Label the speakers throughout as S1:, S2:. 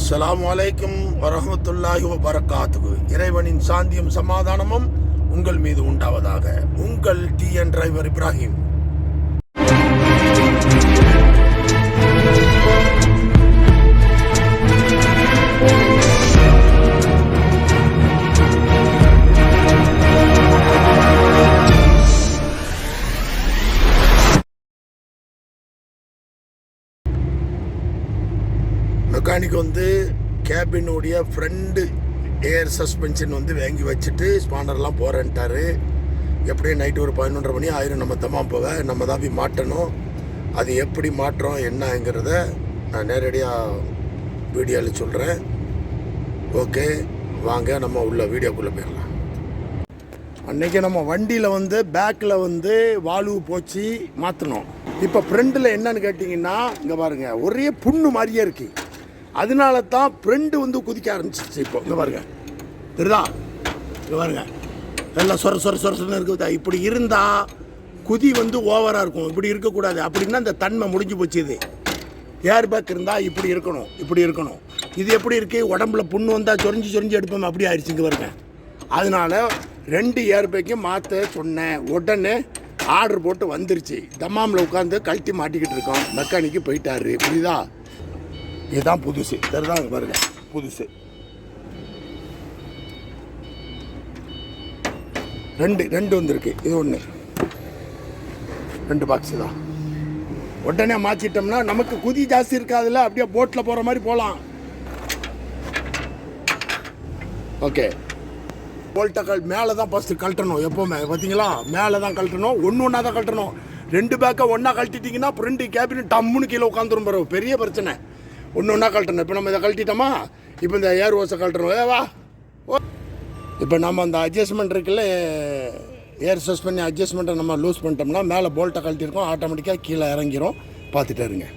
S1: அஸ்ஸலாமு அலைக்கும் வரஹ்மத்துல்லாஹி வபரகாத்துஹு. இறைவனின் சாந்தியும் சமாதானமும் உங்கள் மீது உண்டாவதாக. உங்கள் டிஎன் டிரைவர் இப்ராஹிம். மெக்கானிக் கேபினுடைய ஃப்ரண்ட் ஏர் சஸ்பென்ஷன் வாங்கி வச்சுட்டு ஸ்பானர்லாம் போகிறேன்ட்டாரு. எப்படியும் நைட்டு ஒரு 11:30 மணி ஆயிரம் நம்ம தம்மாம் போக. நம்ம தான் போய் மாட்டணும். அது எப்படி மாட்டுறோம் என்னங்கிறத நான் நேரடியாக வீடியோவில் சொல்கிறேன். ஓகே, வாங்க நம்ம உள்ள வீடியோக்குள்ளே போயிடலாம். அன்றைக்கி நம்ம வண்டியில் பேக்கில் வால்வு போச்சு மாற்றணும். இப்போ ஃப்ரெண்டில் என்னன்னு கேட்டிங்கன்னா, இங்கே பாருங்கள், ஒரே புண்ணு மாதிரியே இருக்குது. அதனால தான் ஃப்ரெண்டு குதிக்க ஆரம்பிச்சிச்சு. இப்போ இங்கே பாருங்க, தெரியுதா? இங்கே பாருங்க, எல்லாம் சொர சொர சொரன்னு இருக்குது. இப்படி இருந்தால் குதி ஓவராக இருக்கும். இப்படி இருக்கக்கூடாது. அப்படின்னா இந்த தன்மை முடிஞ்சு போச்சு. இது ஏர் பேக் இருந்தால் இப்படி இருக்கணும், இப்படி இருக்கணும். இது எப்படி இருக்குது? உடம்புல புண்ணு வந்தால் சொரிஞ்சு எடுப்போம். அப்படி ஆயிடுச்சுங்க பாருங்க. அதனால் 2 ஏர் பேக்கையும் மாற்ற சொன்னேன். உடனே ஆர்டர் போட்டு வந்துருச்சு. தம்மாமில் உட்காந்து கழட்டி மாட்டிக்கிட்டு இருக்கோம். மெக்கானிக்கு போயிட்டாரு. புரியுதா? இதுதான் புதுசு. தெரியுதாங்க பாருங்க, புதுசு. ரெண்டு வந்திருக்கு. இது ஒன்று, 2 பாக்ஸு தான். உடனே மாற்றிட்டோம்னா நமக்கு குதி ஜாஸ்தி இருக்காதுல்ல. அப்படியே போட்டில் போகிற மாதிரி போகலாம். ஓகே, போல்ட்டை மேலே தான் ஃபஸ்ட்டு கழட்டணும். எப்போவுமே பார்த்தீங்களா, மேலே தான் கழட்டணும். ஒன்றா தான் கழட்டணும். 2 பேக்கை ஒன்றா கழட்டிட்டிங்கன்னா ஃப்ரெண்டு கேபின் டம்முன்னு கீழே உட்காந்துரும். பாரு, பெரிய பிரச்சனை. ஒன்றா கழட்டணும். இப்போ நம்ம இதை கழட்டிட்டோமா, இப்போ இந்த ஏர் ஓஸை கழட்டணும். வா, இப்போ நம்ம அந்த அட்ஜஸ்ட்மெண்ட் இருக்குல்ல, ஏர் சஸ்பெண்ட் அட்ஜஸ்ட்மெண்ட்டை நம்ம லூஸ் பண்ணிட்டோம்னா மேலே போல்ட்டை கழட்டிருக்கோம். ஆட்டோமேட்டிக்காக கீழே இறங்கிரும். பார்த்துட்டே இருங்க.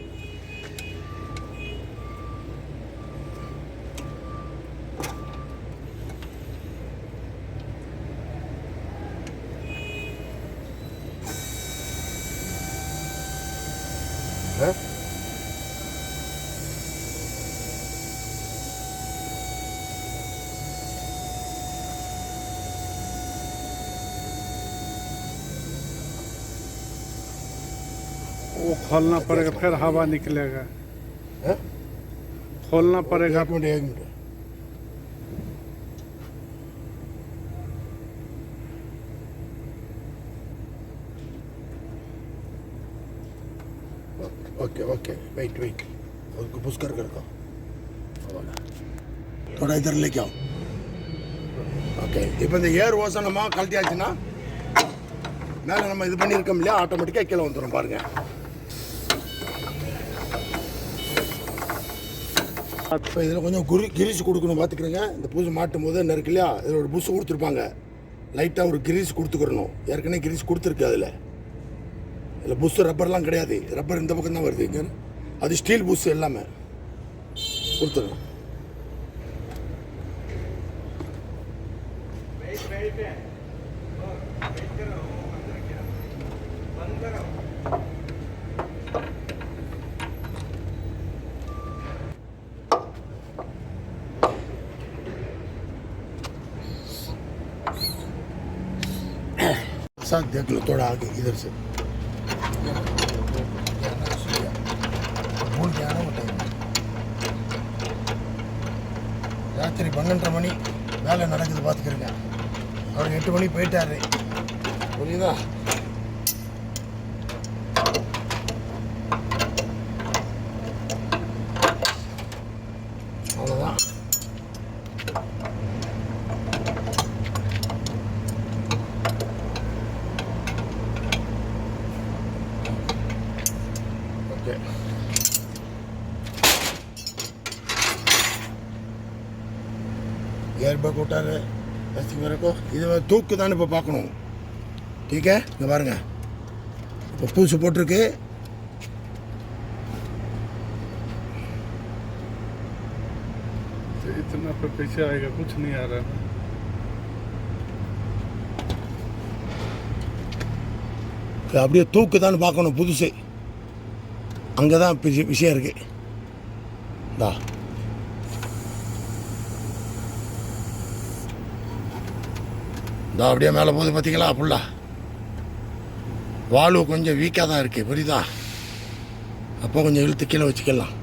S2: वो खोलना पड़ेगा, फिर हवा निकलेगा। खोलना पड़ेगा।
S1: एक मिनट। ओके, वेट उसको पुश कर दो. थोड़ा इधर लेके आओ. ஓகே, இப்போ இந்த ஏர் ஓசை நம்ம கழட்டியாச்சுன்னா மேலே நம்ம இது பண்ணியிருக்கோம் இல்லையா, ஆட்டோமேட்டிக்காக கீழே வந்துடும். பாருங்கள், இப்போ இதில் கொஞ்சம் கிரீஸ் கொடுக்கணும். பார்த்துக்கிறேங்க. இந்த பூசு மாட்டும் போது என்ன இருக்கு இல்லையா, இதில் ஒரு புஷ் கொடுத்துருப்பாங்க. லைட்டாக ஒரு கிரீஸ் கொடுத்துக்கிறணும். ஏற்கனவே கிரீஸ் கொடுத்துருக்கு. இதில் புஷ் ரப்பர்லாம் கிடையாது. ரப்பர் இந்த பக்கம் தான் வருது. இங்கே அது ஸ்டீல் புஷ் எல்லாமே கொடுத்துருங்க. साथ देख लो, थोड़ा आगे इधर से भूल गया ना वो टाइम. ராத்திரி 12:30 மணி வேலை நடக்குது. பார்த்துக்கிறேங்க. அவர் 8 மணி போயிட்டாரு. புரியுதா? அவ்வளோதான். ஏர் பேக் விட்டாரு. இது தூக்கு தான் இப்போ பார்க்கணும். ठीक है, இங்கே பாருங்க, இப்போ பூசு போட்டிருக்கு.
S2: इतना पे पीछे आएगा, कुछ नहीं आ रहा है.
S1: அப்படியே தூக்குதான்னு பார்க்கணும். புதுசு அங்கே தான் விஷயம் இருக்குது. இதோ அப்படியே மேலே போகுது பார்த்தீங்களா ஃபுல்லா. வால்வு கொஞ்சம் வீக்காக தான் இருக்குது, புரியுதா? அப்போ கொஞ்சம் இழுத்து கீழே வச்சுக்கலாம்.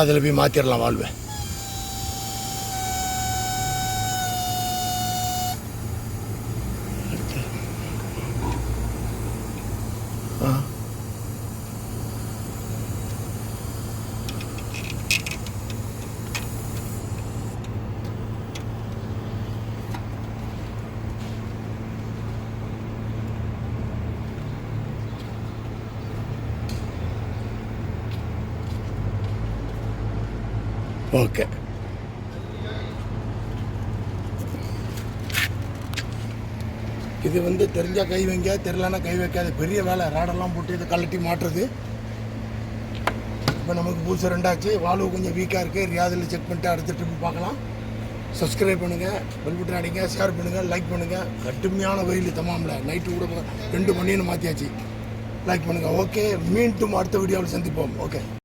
S1: அதில் போய் மாற்றிடலாம் வால்வை. ஓகே, இது வந்து தெரிஞ்சால் கை வைங்க, தெரிலனா கை வைக்காது. பெரிய வேலை, ராடெல்லாம் போட்டு இதை கழட்டி மாட்டுறது. இப்போ நமக்கு புதுசு 2 ஆச்சு. வால்வு கொஞ்சம் வீக்காக இருக்குது. ரியாதில் செக் பண்ணிட்டு அடுத்த ட்ரிப்பு பார்க்கலாம். சப்ஸ்கிரைப் பண்ணுங்கள், பெல் பட்டன் அடிங்க, ஷேர் பண்ணுங்கள், லைக் பண்ணுங்கள். கடுமையான வெயில் தமாமில், நைட்டு கூட 2 மணின்னு மாற்றியாச்சு. லைக் பண்ணுங்கள். ஓகே, மீண்டும் அடுத்த வீடியோவில் சந்திப்போம். ஓகே.